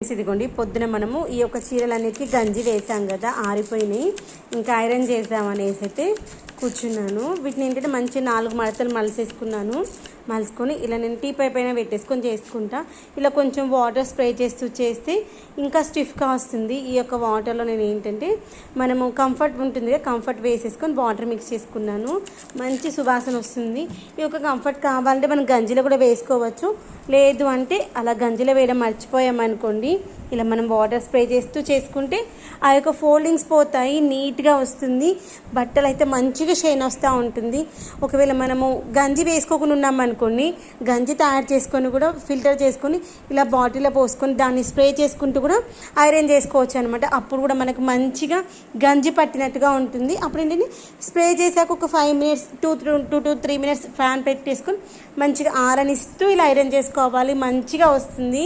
Friends, ఇదిగోండి పొద్దున మనము ఈ యొక్క చీరలన్నిటికీ గంజి వేసాం కదా, ఆరిపోయినాయి. ఇంకా ఐరన్ చేద్దామనేసి అయితే కూర్చున్నాను. వీటిని ఏంటంటే మంచి 4 మడతలు మలుసుకొని ఇలా నేను టీపై పైన పెట్టేసుకొని చేసుకుంటా. ఇలా కొంచెం వాటర్ స్ప్రే చేస్తే ఇంకా స్టిఫ్గా వస్తుంది. ఈ యొక్క వాటర్లో నేను ఏంటంటే మనము కంఫర్ట్ ఉంటుంది కదా, కంఫర్ట్ వేసేసుకొని వాటర్ మిక్స్ చేసుకున్నాను. మంచి సువాసన వస్తుంది. ఈ యొక్క కంఫర్ట్ కావాలంటే మనం గంజిలో కూడా వేసుకోవచ్చు. లేదు అంటే అలా గంజిలో వేయడం మర్చిపోయామనుకోండి, ఇలా మనం వాటర్ స్ప్రే చేసుకుంటే ఆ యొక్క ఫోల్డింగ్స్ పోతాయి, నీట్గా వస్తుంది. బట్టలు అయితే మంచిగా షైన్ వస్తూ ఉంటుంది. ఒకవేళ మనము గంజి వేసుకోకుండా ఉన్నామనుకోండి, గంజి తయారు చేసుకొని కూడా ఫిల్టర్ చేసుకొని ఇలా బాటిల్లో పోసుకొని దాన్ని స్ప్రే చేసుకుంటూ కూడా ఐరన్ చేసుకోవచ్చు అనమాట. అప్పుడు కూడా మనకు మంచిగా గంజి పట్టినట్టుగా ఉంటుంది. అప్పుడు ఏంటంటే స్ప్రే చేశాక ఒక 5 మినిట్స్ 2 to 3 మినిట్స్ ఫ్యాన్ పెట్టేసుకొని మంచిగా ఆరనిస్తూ ఇలా ఐరన్ చేసుకోవాలి. మంచిగా వస్తుంది.